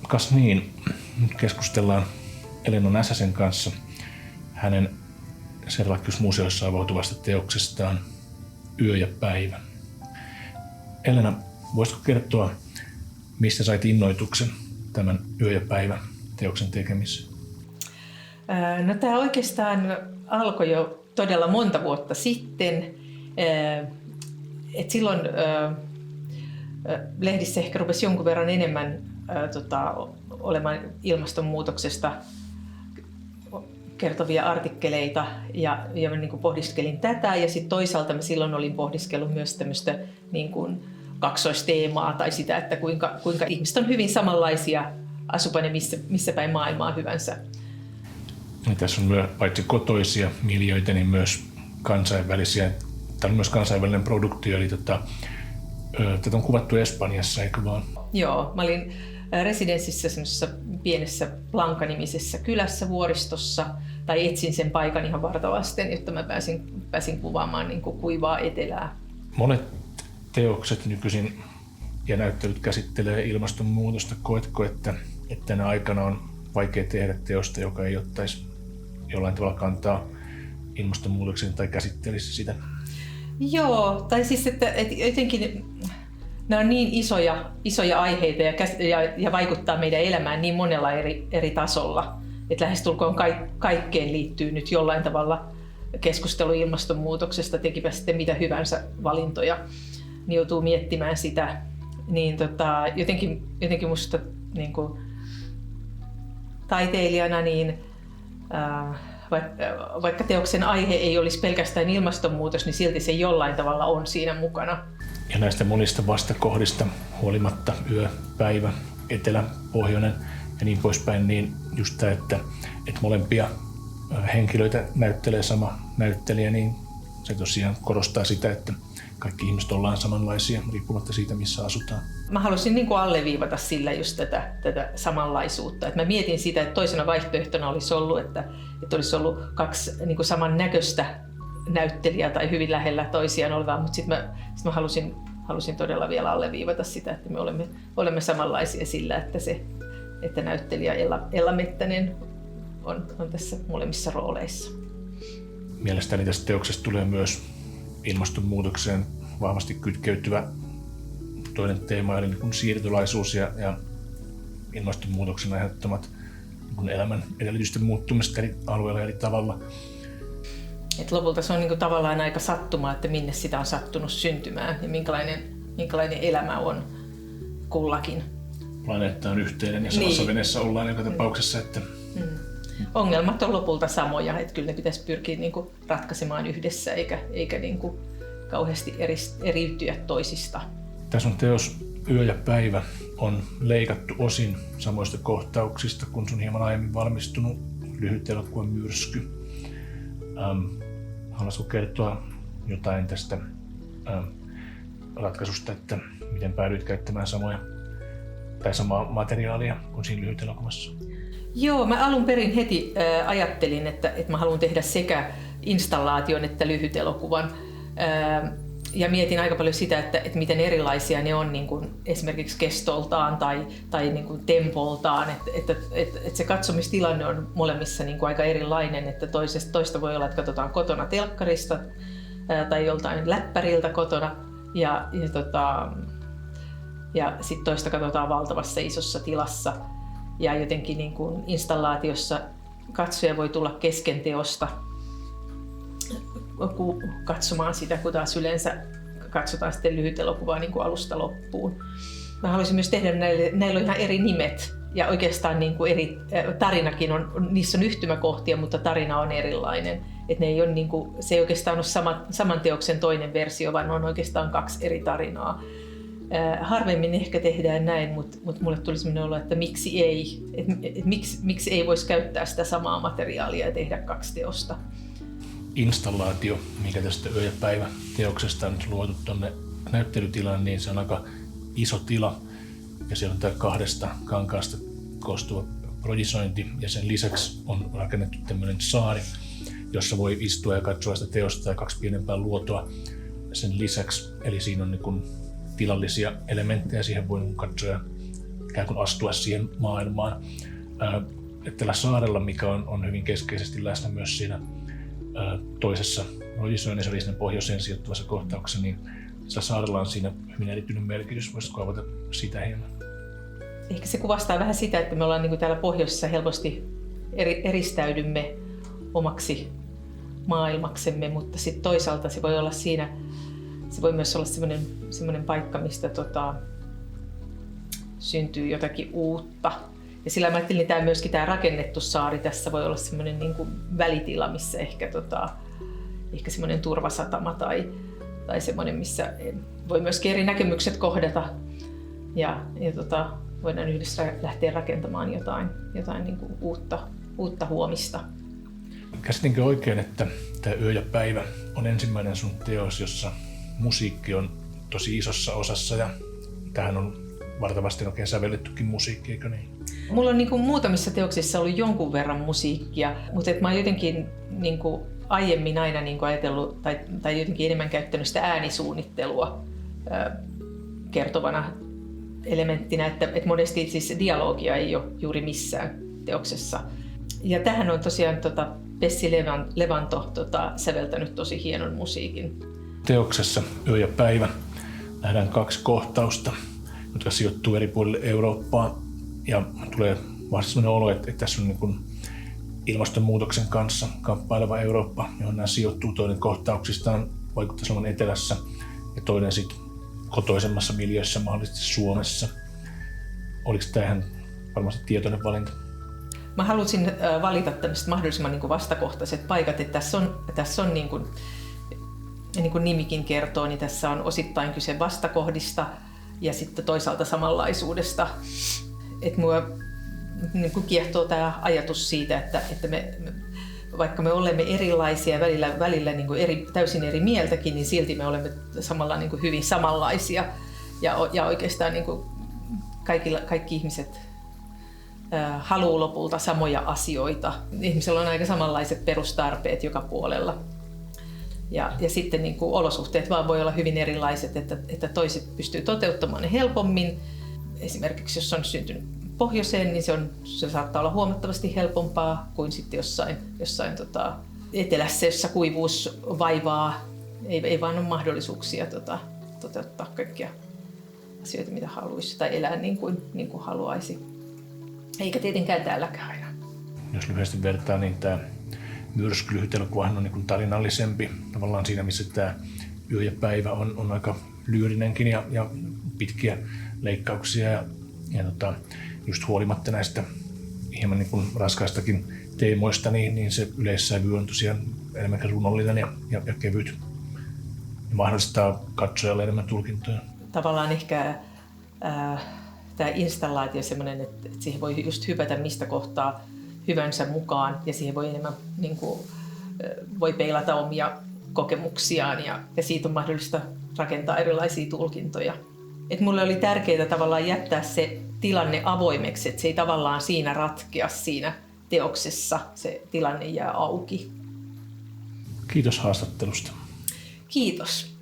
Kas niin, nyt keskustellaan Elena Näsäsen kanssa hänen Serlachius-museossa avautuvasta teoksestaan Yö ja päivä. Elena, voisitko kertoa, mistä sait innoituksen tämän Yö ja päivä teoksen tekemiseen? No, tämä oikeastaan alkoi jo todella monta vuotta sitten. Et silloin lehdissä ehkä rupesi jonkun verran enemmän olemaan ilmastonmuutoksesta kertovia artikkeleita ja niin kuin pohdiskelin tätä. Ja sitten toisaalta mä silloin olin pohdiskellut myös tämmöistä niin kuin kaksoisteemaa tai sitä, että kuinka ihmiset on hyvin samanlaisia, asupa ne missä päin maailmaa hyvänsä. Ja tässä on myös paitsi kotoisia miljöitä, niin myös kansainvälisiä. Tämä on myös kansainvälinen produktio, eli tätä on kuvattu Espanjassa, eikö vaan? Joo, mä olin residenssissä semmoisessa pienessä Blanca-nimisessä kylässä vuoristossa, tai etsin sen paikan ihan vartavasten, jotta mä pääsin kuvaamaan niin kuin kuivaa etelää. Monet teokset nykyisin ja näyttelyt käsittelee ilmastonmuutosta. Koetko, että tänä aikana on vaikea tehdä teosta, joka ei ottaisi jollain tavalla kantaa ilmastonmuutokseen tai käsittelisi sitä? Joo, tai siis että jotenkin nämä on niin isoja aiheita ja vaikuttaa meidän elämään niin monella eri tasolla, että lähestulkoon kaikkeen liittyy nyt jollain tavalla keskustelu ilmastonmuutoksesta, tekipä sitten mitä hyvänsä valintoja, niin joutuu miettimään sitä. Niin jotenkin musta niin kuin taiteilijana, niin vaikka teoksen aihe ei olisi pelkästään ilmastonmuutos, niin silti se jollain tavalla on siinä mukana. Ja näistä monista vastakohdista huolimatta yö, päivä, etelä, pohjoinen ja niin poispäin, niin just tämä, että molempia henkilöitä näyttelee sama näyttelijä, niin se tosiaan korostaa sitä, että kaikki ihmiset ollaan samanlaisia riippumatta siitä, missä asutaan. Mä halusin niin kuin alleviivata sillä just tätä samanlaisuutta. Et mä mietin sitä, että toisena vaihtoehtona olisi ollut, että olisi ollut kaksi niin kuin samannäköistä näyttelijää tai hyvin lähellä toisiaan olevaa, mutta sitten mä halusin todella vielä alleviivata sitä, että me olemme samanlaisia sillä, että näyttelijä Ella Mettänen on tässä molemmissa rooleissa. Mielestäni tästä teoksesta tulee myös ilmastonmuutokseen vahvasti kytkeytyvä toinen teema, eli niin siirtolaisuus ja ilmastonmuutoksen aiheuttamat niin elämän edellytysten muuttumista eri alueilla eri tavalla. Et lopulta se on niin kuin tavallaan aika sattuma, että minne sitä on sattunut syntymään ja minkälainen elämä on kullakin. Planeetta on yhteinen ja samassa veneessä ollaan joka tapauksessa. Että ongelmat on lopulta samoja, että kyllä ne pitäisi pyrkiä niin kuin ratkaisemaan yhdessä eikä niin kuin kauheasti eriytyä toisista. Tässä on teos Yö ja päivä on leikattu osin samoista kohtauksista, kun sun hieman aiemmin valmistunut lyhyt elokuva Myrsky. Haluaisitko kertoa jotain tästä ratkaisusta, että miten päädyit käyttämään samaa materiaalia kuin siinä lyhyt elokuvassa? Joo, mä alun perin heti ajattelin, että mä haluan tehdä sekä installaation että lyhyt elokuvan. Ja mietin aika paljon sitä, että miten erilaisia ne on niin kuin esimerkiksi kestoltaan tai niin kuin tempoltaan. Että se katsomistilanne on molemmissa niin kuin aika erilainen. Että toista voi olla, että katsotaan kotona telkkarista tai joltain läppäriltä kotona. Ja sitten toista katsotaan valtavassa isossa tilassa. Ja jotenkin niin kuin installaatiossa katsoja voi tulla kesken teosta katsomaan sitä, kun taas yleensä katsotaan sitten lyhyt elokuvaa niin kuin alusta loppuun. Mä haluaisin myös tehdä näillä on ihan eri nimet ja oikeastaan niin kuin tarinakin niissä on yhtymäkohtia, mutta tarina on erilainen. Et ne ei ole, niin kuin, se ei oikeastaan ole saman teoksen toinen versio, vaan on oikeastaan kaksi eri tarinaa. Harvemmin ehkä tehdään näin, mutta mulle tuli sellainen olo, että miksi ei? Miksi ei voisi käyttää sitä samaa materiaalia ja tehdä kaksi teosta? Installaatio, mikä tästä Yö ja päivä teoksesta on nyt luotu tuonne näyttelytilaan, niin se on aika iso tila ja siellä on tämä 2 kankaasta koostuva projisointi ja sen lisäksi on rakennettu tämmöinen saari, jossa voi istua ja katsoa sitä teosta ja 2 pienempää luotoa sen lisäksi. Eli siinä on niin kuin tilallisia elementtejä, siihen voi katsoa ikään kuin astua siihen maailmaan. Tällä saarella, mikä on hyvin keskeisesti läsnä myös siinä toisessa Loisoinen, eli sinne pohjoiseen sijoittuvassa kohtauksessa, niin sillä saarella on siinä hyvin erityinen merkitys. Voisitko avata sitä hieman? Ehkä se kuvastaa vähän sitä, että me ollaan niin kuin täällä pohjoisessa helposti eristäydymme omaksi maailmaksemme, mutta sitten toisaalta se voi olla siinä, se voi myös olla semmoinen paikka, mistä syntyy jotakin uutta. Ja sillä mä ajattelin, että myöskin tämä rakennettu saari tässä voi olla semmoinen niin kuin välitila, missä ehkä semmoinen turvasatama tai semmoinen, missä voi myöskin eri näkemykset kohdata ja voidaan yhdessä lähteä rakentamaan jotain niin kuin uutta huomista. Käsitinkö oikein, että tämä Yö ja päivä on ensimmäinen sun teos, jossa musiikki on tosi isossa osassa ja tähän on vartavasti oikein sävellettykin musiikki, eikö niin? Mulla on niin kuin muutamissa teoksissa ollut jonkun verran musiikkia, mutta mä oon jotenkin niin kuin aiemmin aina niin kuin ajatellut tai jotenkin enemmän käyttänyt sitä äänisuunnittelua kertovana elementtinä, että monesti siis dialogia ei ole juuri missään teoksessa. Ja tähän on tosiaan Pessi Levanto säveltänyt tosi hienon musiikin. Teoksessa Yö ja päivä nähdään 2 kohtausta, jotka sijoittuu eri puolille Eurooppaa. Ja tulee vasta sellainen olo, että tässä on niin kuin ilmastonmuutoksen kanssa kamppaileva Eurooppa, johon nämä sijoittuu. Toinen kohtauksistaan vaikuttaisi olevan etelässä ja toinen sitten kotoisemmassa miljöissä, mahdollisesti Suomessa. Oliko tämä ihan varmasti tietoinen valinta? Mä halusin valita tämmöiset mahdollisimman niin kuin vastakohtaiset paikat, että tässä on niin kuin nimikin kertoo, niin tässä on osittain kyse vastakohdista ja sitten toisaalta samanlaisuudesta. Että mua niin kuin kiehtoo tämä ajatus siitä, että vaikka me olemme erilaisia välillä niin kuin täysin eri mieltäkin, niin silti me olemme samalla niin kuin hyvin samanlaisia. Ja oikeastaan niin kuin kaikki ihmiset haluaa lopulta samoja asioita. Ihmisellä on aika samanlaiset perustarpeet joka puolella. Ja sitten niin kuin olosuhteet vaan voi olla hyvin erilaiset, että toiset pystyy toteuttamaan ne helpommin. Esimerkiksi jos on syntynyt pohjoiseen, niin se saattaa olla huomattavasti helpompaa kuin sitten jossain etelässä, jossa kuivuus vaivaa. Ei vaan ole mahdollisuuksia toteuttaa kaikkia asioita, mitä haluaisi, tai elää niin kuin haluaisi. Eikä tietenkään täälläkään aina. Jos lyhyesti vertaa, niin tämä Myrsky-lyhytelokuvahan on niin kuin tarinallisempi. Tavallaan siinä, missä tämä Yö ja päivä on aika lyyrinenkin ja pitkiä leikkauksia. Ja just huolimatta näistä hieman niin kuin raskaistakin teemoista, niin se yleissävy on tosiaan enemmänkin runollinen ja kevyt. Ja mahdollistaa katsojalle enemmän tulkintoja. Tavallaan ehkä tämä installaatio sellainen, että siihen voi just hypätä mistä kohtaa hyvänsä mukaan ja siihen voi enemmän niin kuin, voi peilata omia kokemuksiaan ja siitä on mahdollista rakentaa erilaisia tulkintoja. Et mulle oli tärkeää tavallaan jättää se tilanne avoimeksi, että se ei tavallaan siinä ratkea siinä teoksessa, se tilanne jää auki. Kiitos haastattelusta. Kiitos.